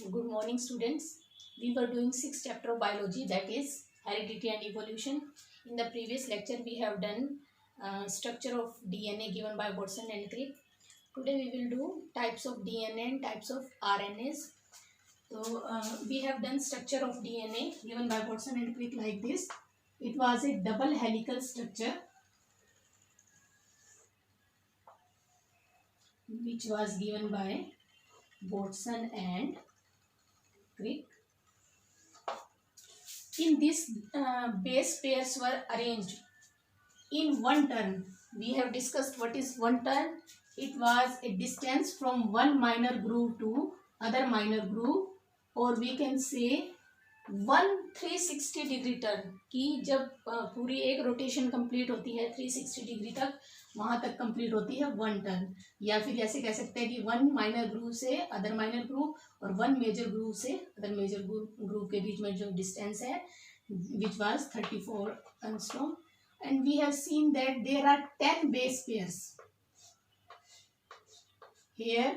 Good morning, students. We were doing 6th chapter of biology, that is heredity and evolution. In the previous lecture, we have done structure of DNA given by Watson and Crick. Today, we will do types of DNA and types of RNAs. So, we have done structure of DNA given by Watson and Crick like this. It was a double helical structure which was given by Watson and Crick. In this, base pairs were arranged in one turn. We have discussed what is one turn. It was a distance from one minor groove to other minor groove, or we can say 360 degree turn की जब पूरी एक rotation complete होती है 360 degree तक, वहां तक complete होती है वन टर्न. या फिर ऐसे कह सकते हैं कि वन माइनर ग्रूव से अदर माइनर ग्रूव और वन मेजर ग्रूव से अदर मेजर ग्रूव के बीच में जो डिस्टेंस है which was 34 angstrom. And we have seen that there are 10 base pairs. Here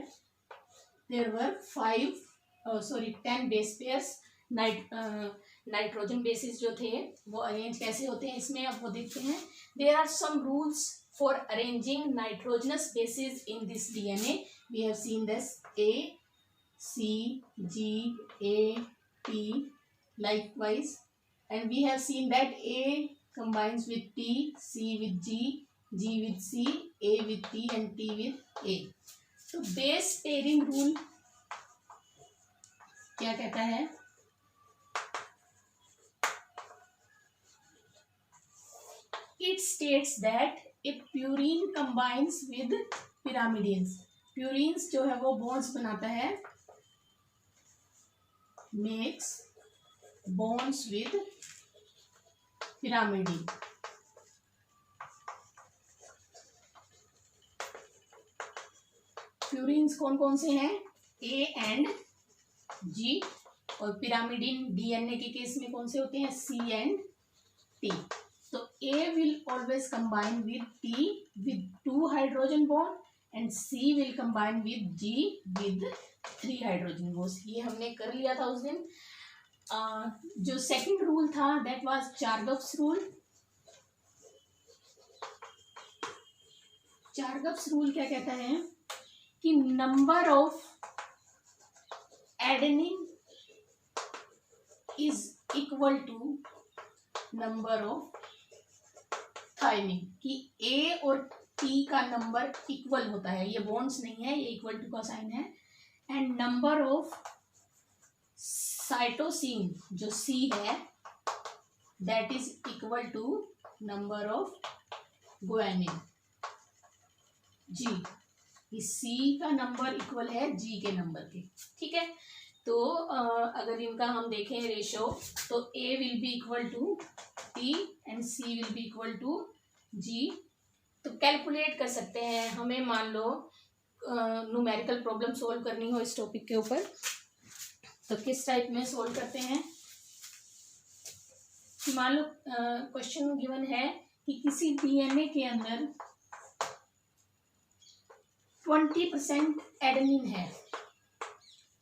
there were 10 base pairs. Nitrogen bases जो थे वो अरेंज कैसे होते हैं इसमें अब वो देखते हैं. There are some rules for arranging nitrogenous bases in this DNA. We have seen this A, C, G, A, T likewise, and we have seen that A combines with T, C with G, G with C, A with T and T with A. तो base pairing rule क्या कहता है? It states that if purine combines with pyrimidines, purines जो है वो bonds बनाता है, makes bonds with pyrimidine. Purines कौन कौन से हैं? ए एंड जी. और पिरामिडिन डीएनए के केस में कौन से होते हैं? C and T. तो A will always combine with T with 2 hydrogen bond and C will combine with G with 3 hydrogen bonds. ये हमने कर लिया था उस दिन. जो सेकंड रूल था that was Chargaff's rule. Chargaff's rule क्या कहता है कि number of adenine is equal to number of thymine. कि ए और टी का नंबर इक्वल होता है. ये बॉन्ड्स नहीं है, ये इक्वल टू का साइन है. एंड नंबर ऑफ साइटोसिन जो सी है that is equal to number of guanine G. इस सी का नंबर इक्वल है जी के नंबर के. ठीक है. तो अगर इनका हम देखें रेशो तो A will be equal to T and C will be equal to G. तो कैलकुलेट कर सकते हैं. हमें मान लो न्यूमेरिकल प्रॉब्लम सोल्व करनी हो इस टॉपिक के ऊपर तो किस टाइप में सोल्व करते हैं. मान लो क्वेश्चन गिवन है कि किसी डीएनए के अंदर 20% एडेनिन है.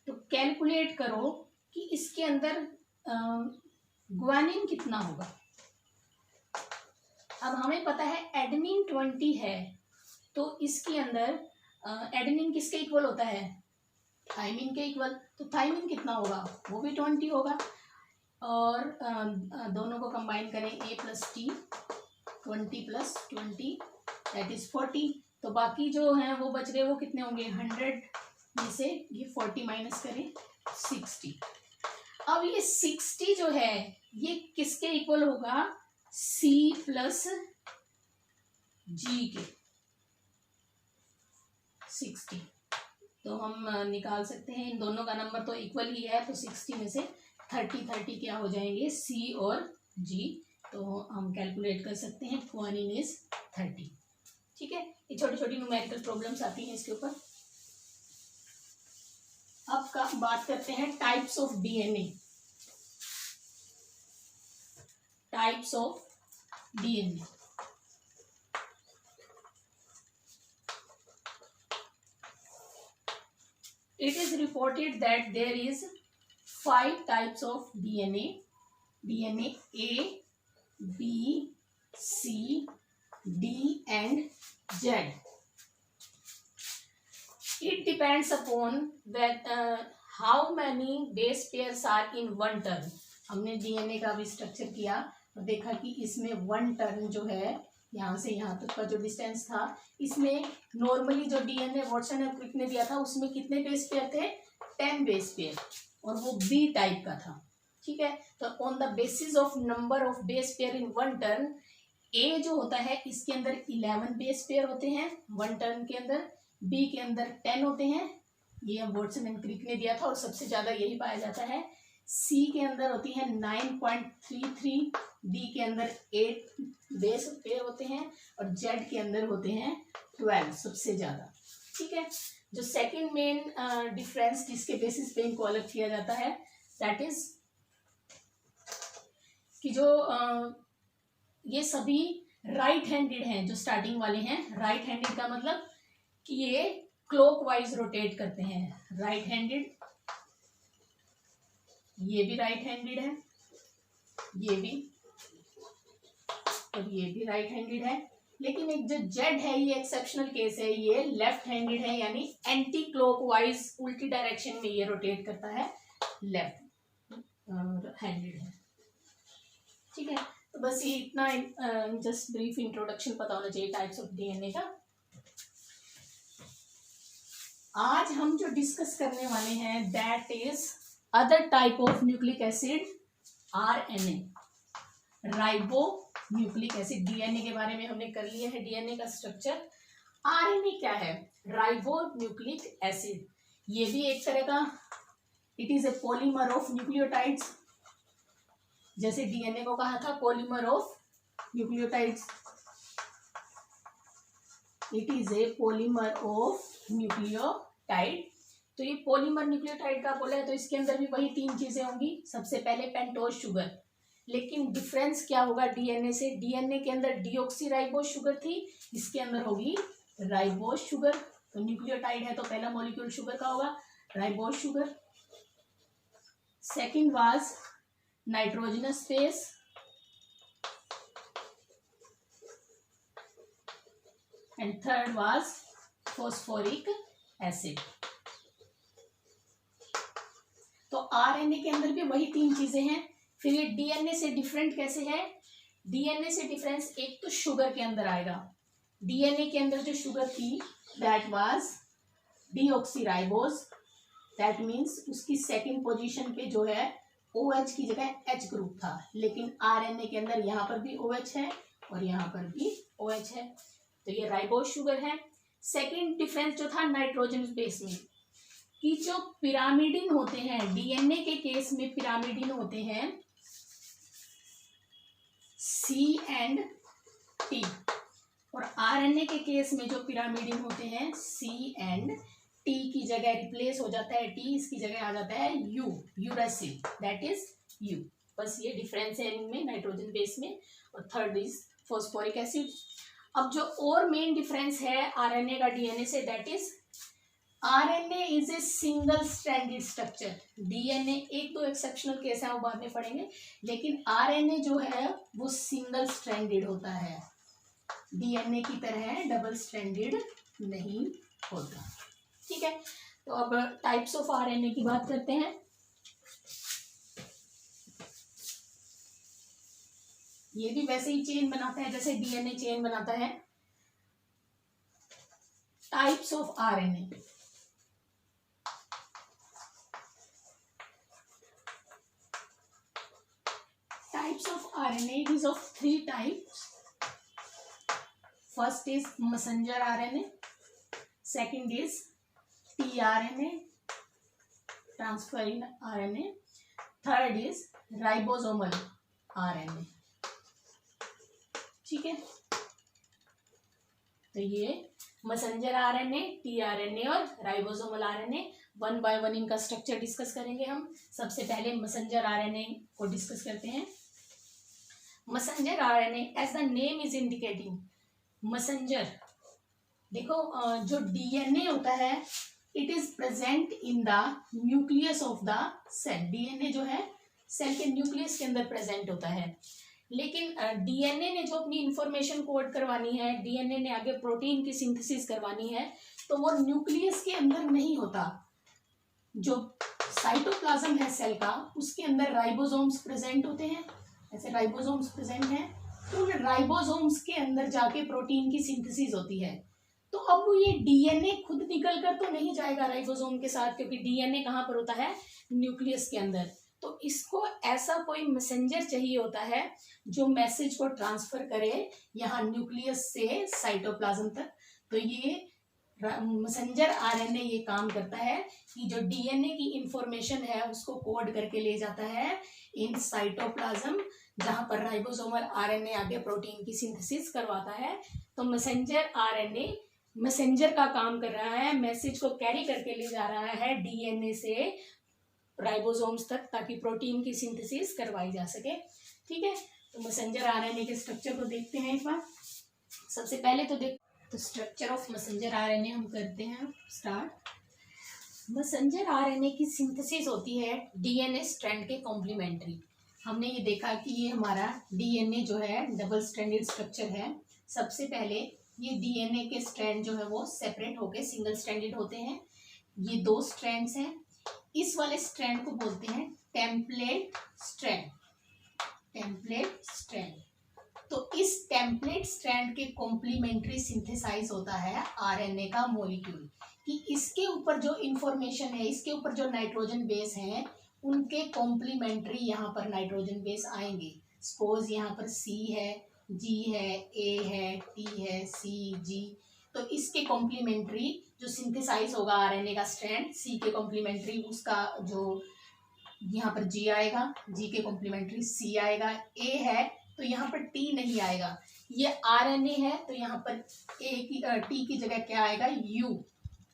तो कैलकुलेट करो कि इसके अंदर ग्वानिन कितना होगा. अब हमें पता है एडेनिन 20 है तो इसके अंदर एडेनिन किसके इक्वल होता है? थाइमिन के इक्वल. तो थाइमिन कितना होगा? वो भी 20 होगा. और दोनों को कंबाइन करें A plus T 20 plus 20 that is 40. तो बाकी जो हैं वो बच गए वो कितने होंगे? 100 में से ये 40 माइनस करें 60. अब ये 60 जो है ये किसके इक्वल होगा? सी प्लस जी के 60. तो हम निकाल सकते हैं इन दोनों का नंबर तो इक्वल ही है. तो 60 में से 30 क्या हो जाएंगे? सी और जी. तो हम कैलकुलेट कर सकते हैं ग्वानिन इज 30. ठीक है. ये छोटी छोटी न्यूमेरिकल प्रॉब्लम्स आती हैं इसके ऊपर. अब का बात करते हैं types of DNA. Types of DNA. it is reported that there is 5 types of DNA A, B, C, D and Z. It depends upon that how many base pairs are in one turn. हमने DNA का भी structure किया और देखा कि इसमें one turn जो है यहाँ से यहाँ तक का जो डिस्टेंस था, इसमें नॉर्मली जो DNA वॉटसन और क्रिक ने दिया था उसमें कितने बेस पेयर थे? 10 बेस पेयर, और वो बी टाइप का था। ठीक है, तो on the basis of number of base pair in one turn, A जो होता है इसके अंदर 11 बेस पेयर होते हैं वन टर्न के अंदर, बी के अंदर 10 होते हैं, ये वॉटसन एंड क्रिक ने दिया था और सबसे ज्यादा यही पाया जाता है। सी के अंदर होती है 9.33, डी के अंदर 8 बेस पेयर होते हैं और जेड के अंदर होते हैं 12 सबसे ज्यादा। ठीक है, जो सेकंड मेन डिफरेंस जिसके बेसिस पे इनको अलग किया जाता है दैट इज कि जो ये सभी राइट हैंडेड हैं, जो स्टार्टिंग वाले हैं राइट हैंडेड का मतलब कि ये क्लॉकवाइज रोटेट करते हैं। राइट हैंडेड, ये भी राइट हैंडेड है, ये भी, और ये भी राइट हैंडेड है। लेकिन एक जो जेड है ये एक्सेप्शनल केस है, ये लेफ्ट हैंडेड है, यानी एंटी क्लॉकवाइज उल्टी डायरेक्शन में ये रोटेट करता है, लेफ्ट हैंडेड है। ठीक है, तो बस ये इतना जस्ट ब्रीफ इंट्रोडक्शन पता होना चाहिए टाइप्स ऑफ डीएनए का। आज हम जो डिस्कस करने वाले हैं that is other type of nucleic acid, RNA, ribo nucleic acid. DNA के बारे में हमने कर लिया है, डीएनए का स्ट्रक्चर। आरएनए क्या है? Ribo nucleic acid. ये भी एक तरह का, it is a polymer of nucleotides, जैसे डीएनए को कहा था polymer of nucleotides, it is a polymer of nucleotide. तो ये पॉलीमर न्यूक्लियोटाइड का बोला है तो इसके अंदर भी वही 3 चीजें होंगी। सबसे पहले पेंटोज शुगर, लेकिन डिफरेंस क्या होगा डीएनए से? डीएनए के अंदर डीऑक्सीराइबोज शुगर थी, इसके अंदर होगी राइबोज शुगर। तो न्यूक्लियोटाइड है तो पहला मॉलिक्यूल शुगर का होगा, ribose sugar. Second was nitrogenous base, and third was phosphoric acid. तो आरएनए के अंदर भी वही 3 चीजें हैं। फिर ये डीएनए से डिफरेंट कैसे है? डीएनए से डिफरेंस एक तो शुगर के अंदर आएगा। डीएनए के अंदर जो शुगर थी that was deoxyribose, that means उसकी सेकंड पोजीशन पे जो है OH की जगह H ग्रुप था, लेकिन आरएनए के अंदर यहाँ पर भी OH है और यहाँ पर भी OH है, तो ये राइबोज शुगर है। सेकंड डिफरेंस जो था नाइट्रोजन बेस में, कि जो पिरामिडिन होते हैं, डीएनए के केस में पिरामिडिन होते हैं C एंड T, और आरएनए के केस में जो पिरामिडिन होते हैं C एंड T की जगह रिप्लेस हो जाता है T, इसकी जगह आ जाता है U, uracil, that is U। बस ये डिफरेंस है इनमें नाइट्रोजन बेस में। और थर्ड इज फॉस्फोरिक एसिड। अब जो और मेन डिफरेंस है आरएनए का DNA say that is RNA is a single stranded structure. DNA एक दो एक्सेप्शनल केस है वो बाद में पढ़ेंगे, लेकिन आरएनए जो है वो सिंगल स्ट्रैंडेड होता है, डीएनए की तरह डबल स्ट्रैंडेड नहीं होता। ठीक है, तो अब टाइप्स ऑफ आरएनए की बात करते हैं। ये भी वैसे ही चेन बनाता है जैसे डीएनए चेन बनाता है। Types of RNA, types of RNA, it is of 3 types. First is messenger RNA, second is tRNA, transferring RNA, third is ribosomal RNA. ठीक है, तो ये मैसेंजर आरएनए, tRNA और राइबोसोमल आरएनए, 1 बाय 1 इनका structure discuss करेंगे हम। सबसे पहले मैसेंजर आरएनए को डिस्कस करते हैं। Messenger RNA, as the name is indicating, messenger, देखो जो डीएनए होता है it is present in the nucleus of the cell. DNA जो है सेल के न्यूक्लियस के अंदर प्रेजेंट होता है, लेकिन डीएनए ने जो अपनी इंफॉर्मेशन कोड करवानी है, डीएनए ने आगे प्रोटीन की सिंथेसिस करवानी है, तो वो न्यूक्लियस के अंदर नहीं होता। जो साइटोप्लाज्म है सेल का, उसके अंदर राइबोसोम्स प्रेजेंट होते हैं, ऐसे राइबोसोम्स प्रेजेंट हैं, तो उन राइबोसोम्स के अंदर जाके प्रोटीन की सिंथेसिस होती है। तो अब ये डीएनए खुद निकल कर तो नहीं जाएगा राइबोसोम के साथ, क्योंकि डीएनए कहाँ पर होता है, न्यूक्लियस के अंदर। तो इसको ऐसा कोई मैसेंजर चाहिए होता है जो मैसेज को ट्रांसफर करे यहाँ न्यूक्लियस से साइटोप्लाज्म तक। तो ये मैसेंजर आरएनए ये काम करता है कि जो डीएनए की इंफॉर्मेशन है उसको कोड करके ले जाता है इन साइटोप्लाज्म, जहां पर राइबोसोमल आरएनए आगे प्रोटीन की सिंथेसिस करवाता है। तो मैसेंजर आरएनए मैसेंजर का काम कर रहा है, मैसेज को कैरी करके ले जा रहा है डीएनए से राइबोसोम्स तक, ताकि प्रोटीन की सिंथेसिस करवाई जा सके। ठीक है, तो मैसेंजर आरएनए के स्ट्रक्चर को देखते हैं एक बार। सबसे पहले तो स्ट्रक्चर ऑफ मैसेंजर आरएनए हम करते हैं स्टार्ट। मैसेंजर आरएनए की सिंथेसिस होती है डीएनए स्ट्रैंड के कॉम्प्लीमेंट्री। हमने ये देखा कि ये हमारा डीएनए जो है डबल स्ट्रैंडेड स्ट्रक्चर है। सबसे पहले ये डीएनए के स्ट्रैंड जो है वो सेपरेट होके सिंगल स्ट्रैंडेड होते हैं। ये 2 स्ट्रैंड्स हैं। इस वाले स्ट्रैंड को बोलते हैं टेम्पलेट स्ट्रैंड। Template strand. तो इस टेम्पलेट स्ट्रैंड के कॉम्प्लीमेंट्री सिंथेसाइज होता है आरएनए का मॉलिक्यूल, कि इसके ऊपर जो इंफॉर्मेशन है, इसके ऊपर जो नाइट्रोजन बेस हैं, उनके कॉम्प्लीमेंट्री यहाँ पर नाइट्रोजन बेस आएंगे। सपोज यहाँ पर सी है, जी है, ए है, टी है, सी, जी। तो इसके कॉम्प्लीमेंट्री जो सिंथेसाइज होगा आरएनए का स्ट्रैंड, सी के कॉम्प्लीमेंट्री उसका जो यहाँ पर जी आएगा, जी के कॉम्प्लीमेंट्री सी आएगा। ए है तो यहाँ पर टी नहीं आएगा। ये आरएनए है तो यहाँ पर टी की जगह क्या आएगा, यू।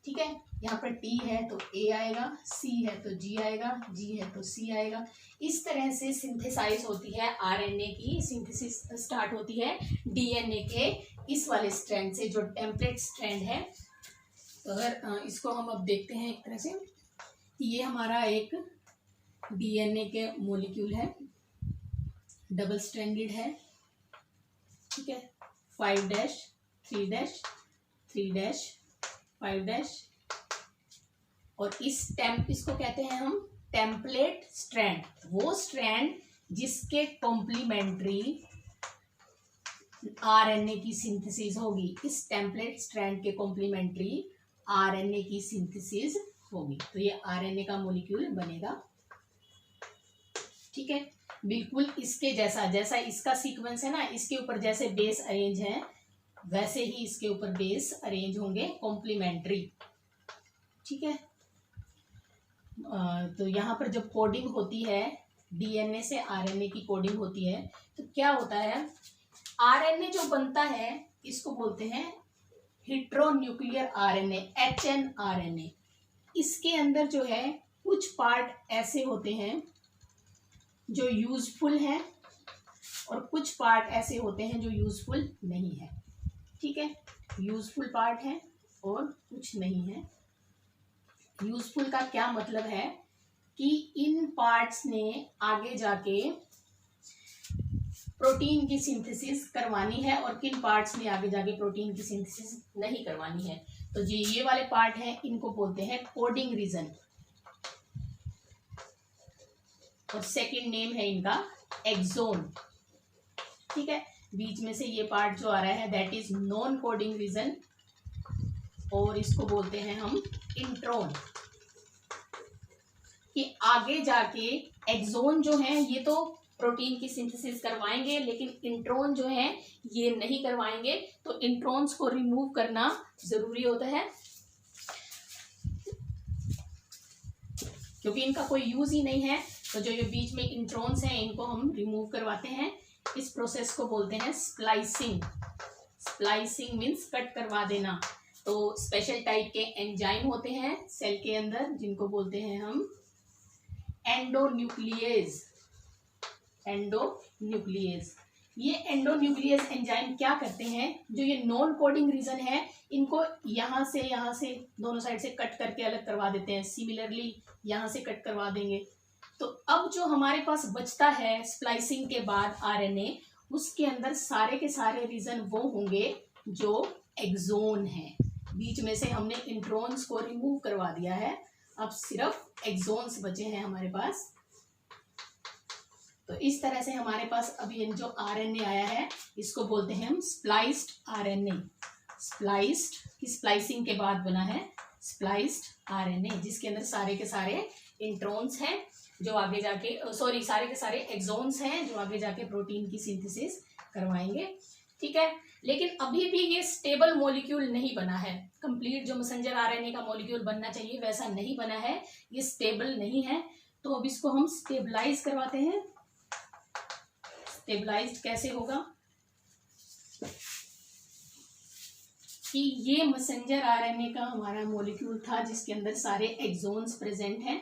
ठीक है, यहाँ पर टी है तो ए आएगा, सी है तो जी आएगा, जी है तो सी आएगा। इस तरह से सिंथेसाइज होती है आरएनए की सिंथेसिस स्टार्ट होती है डीएनए के इस वाले स्ट्रैंड से, जो टेम्पलेट स्ट्रैंड है। तो अगर इसको हम अब देखते हैं एक तरह से, ये हमारा एक डीएनए के मॉलिक्यूल है, डबल स्ट्रैंडेड है। ठीक है, 5' 3' 3' 5' और इसको कहते हैं हम टेम्पलेट स्ट्रैंड। वो स्ट्रैंड जिसके कॉम्प्लीमेंट्री आरएनए की सिंथेसिस होगी, इस टेम्पलेट स्ट्रैंड के कॉम्प्लीमेंट्री आरएनए की सिंथेसिस होगी, तो ये आरएनए का मॉलिक्यूल बनेगा। ठीक है, बिल्कुल इसके जैसा, जैसा इसका सीक्वेंस है ना, इसके ऊपर जैसे बेस अरेंज है वैसे ही इसके ऊपर बेस अरेंज होंगे कॉम्प्लीमेंट्री। ठीक है, तो यहाँ पर जब कोडिंग होती है डीएनए से आरएनए की कोडिंग होती है, तो क्या होता है, आरएनए जो बनता है इसको बोलते हैं हेट्रोन्यूक्लियर आरएनए, HNRNA। इसके अंदर जो है कुछ पार्ट ऐसे होते हैं जो यूजफुल हैं और कुछ पार्ट ऐसे होते हैं जो यूजफुल नहीं है। ठीक है, यूजफुल पार्ट है और कुछ नहीं है। यूजफुल का क्या मतलब है कि इन पार्ट्स ने आगे जाके प्रोटीन की सिंथेसिस करवानी है और किन पार्ट्स ने आगे जाके प्रोटीन की सिंथेसिस नहीं करवानी है। तो जो ये वाले पार्ट हैं इनको बोलते हैं कोडिंग रीजन, और सेकंड नेम है इनका एक्सोन। ठीक है, बीच में से ये पार्ट जो आ रहा है that is non coding region, और इसको बोलते हैं हम इंट्रोन। कि आगे जाके एक्सोन जो है ये तो प्रोटीन की सिंथेसिस करवाएंगे, लेकिन इंट्रोन जो है ये नहीं करवाएंगे। तो इंट्रोन्स को रिमूव करना जरूरी होता है, क्योंकि इनका कोई यूज ही नहीं है। तो जो ये बीच में इंट्रोन्स हैं इनको हम रिमूव करवाते हैं। इस प्रोसेस को बोलते हैं स्प्लाइसिंग। स्प्लाइसिंग मीन्स कट करवा देना। तो स्पेशल टाइप के एंजाइम होते हैं सेल के अंदर जिनको बोलते हैं हम एंडोन्यूक्लियेज। एंडोन्यूक्लियेज ये एंडोन्यूक्लियस एंजाइम क्या करते हैं, जो ये नॉन कोडिंग रीजन है इनको यहाँ से दोनों साइड से कट करके अलग करवा देते हैं। सिमिलरली यहाँ से कट करवा देंगे। तो अब जो हमारे पास बचता है स्प्लाइसिंग के बाद आरएनए, उसके अंदर सारे के सारे रीजन वो होंगे जो एक्सोन है। बीच में से हमने इंट्रॉन्स को रिमूव करवा दिया है, अब सिर्फ एक्सोन्स बचे हैं हमारे पास। तो इस तरह से हमारे पास अब ये जो आरएनए आया है इसको बोलते हैं हम स्प्लाइस्ड आरएनए। स्प्लाइस्ड की स्प्लाइसिंग के बाद बना है स्प्लाइस्ड आरएनए, जिसके अंदर सारे के सारे इंट्रॉन्स हैं जो आगे जाके सारे के सारे एक्सोन्स हैं जो आगे जाके प्रोटीन की सिंथेसिस करवाएंगे। ठीक है, लेकिन अभी भी ये स्टेबल मॉलिक्यूल नहीं बना है। कंप्लीट जो मैसेंजर आरएनए का मॉलिक्यूल बनना चाहिए वैसा नहीं बना है, ये स्टेबल नहीं है। तो अब इसको हम स्टेबलाइज करवाते हैं। स्टेबलाइज्ड कैसे होगा कि ये मैसेंजर आरएनए का हमारा मॉलिक्यूल था जिसके अंदर सारे एक्सोन्स प्रेजेंट हैं।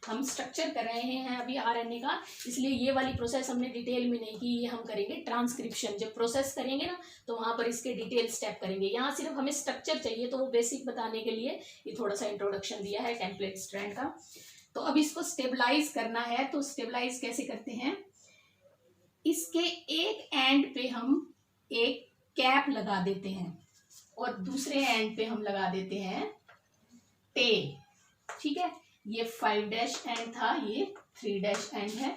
हम स्ट्रक्चर कर रहे हैं अभी आरएनए का, इसलिए ये वाली प्रोसेस हमने डिटेल में नहीं की, ये हम करेंगे ट्रांसक्रिप्शन। जब प्रोसेस करेंगे ना तो वहां पर इसके डिटेल स्टेप करेंगे। यहाँ सिर्फ हमें स्ट्रक्चर चाहिए, तो वो बेसिक बताने के लिए ये थोड़ा सा इंट्रोडक्शन दिया है टेम्पलेट स्ट्रैंड का। तो अब इसको स्टेबलाइज करना है, तो स्टेबलाइज कैसे करते हैं, इसके एक एंड पे हम एक कैप लगा देते हैं और दूसरे एंड पे हम लगा देते हैं टेल। ठीक है, ये 5' एंड था, ये 3' एंड है।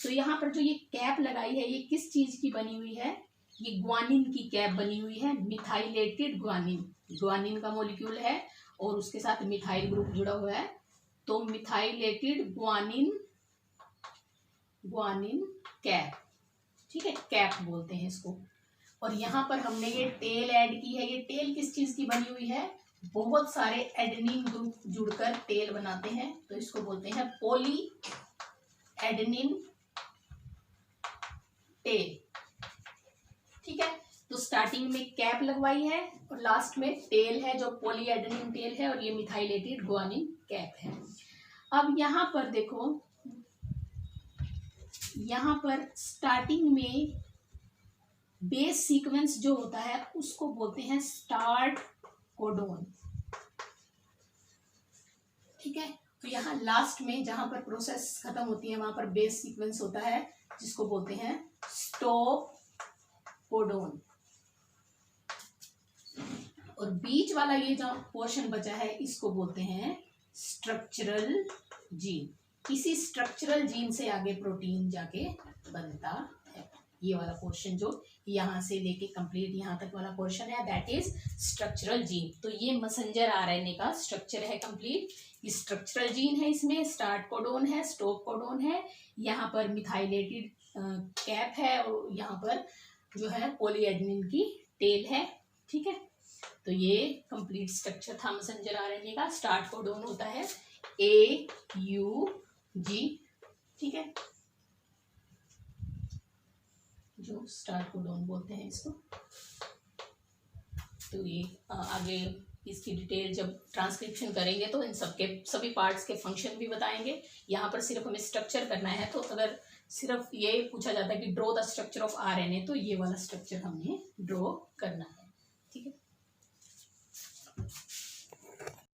तो यहाँ पर जो ये कैप लगाई है ये किस चीज की बनी हुई है, ये ग्वानिन की कैप बनी हुई है। मिथाइलेटेड ग्वानिन, ग्वानिन का मॉलिक्यूल है और उसके साथ मिथाइल ग्रुप जुड़ा हुआ है, तो मिथाइलेटेड ग्वानिन, ग्वानिन कैप। ठीक है, कैप बोलते हैं इसको। और यहाँ पर हमने ये टेल ऐड की है। ये टेल किस चीज की बनी हुई है, बहुत सारे एडेनिन ग्रुप जुड़कर टेल बनाते हैं, तो इसको बोलते हैं पॉली एडेनिन टेल। ठीक है, तो स्टार्टिंग में कैप लगवाई है और लास्ट में टेल है जो पॉली एडेनिन टेल है, और ये मिथाइलेटेड ग्वानिन कैप है। अब यहाँ पर देखो, यहाँ पर स्टार्टिंग में बेस सीक्वेंस जो होता है उसको बोलते हैं स्टार्ट कोडोन। ठीक है, तो यहाँ लास्ट में जहां पर प्रोसेस खत्म होती है वहां पर बेस सीक्वेंस होता है जिसको बोलते हैं स्टॉप कोडोन। और बीच वाला ये जो पोर्शन बचा है इसको बोलते हैं स्ट्रक्चरल जीन। इसी स्ट्रक्चरल जीन से आगे प्रोटीन जाके बनता है। ये वाला पोर्शन जो यहाँ से लेके कंप्लीट यहाँ तक वाला पोर्शन है दैट इज स्ट्रक्चरल जीन। तो ये मैसेंजर आरएनए का स्ट्रक्चर है कंप्लीट। ये स्ट्रक्चरल जीन है, इसमें स्टार्ट कोडोन है, स्टॉप कोडोन है, यहाँ पर मिथाइलेटेड कैप है और यहाँ पर जो है पॉलीएडेनिन की टेल है। ठीक है, तो ये कंप्लीट स्ट्रक्चर था मैसेंजर आरएनए का। स्टार्ट कोडोन होता है AUG। ठीक है, जो स्टार्ट कोडोन बोलते हैं इसको। तो ये आगे इसकी डिटेल जब ट्रांसक्रिप्शन करेंगे तो इन सबके सभी पार्ट्स के फंक्शन भी बताएंगे। यहाँ पर सिर्फ हमें स्ट्रक्चर करना है, तो अगर सिर्फ ये पूछा जाता है कि draw the structure of RNA, तो ये वाला स्ट्रक्चर हमने ड्रॉ करना है। ठीक है।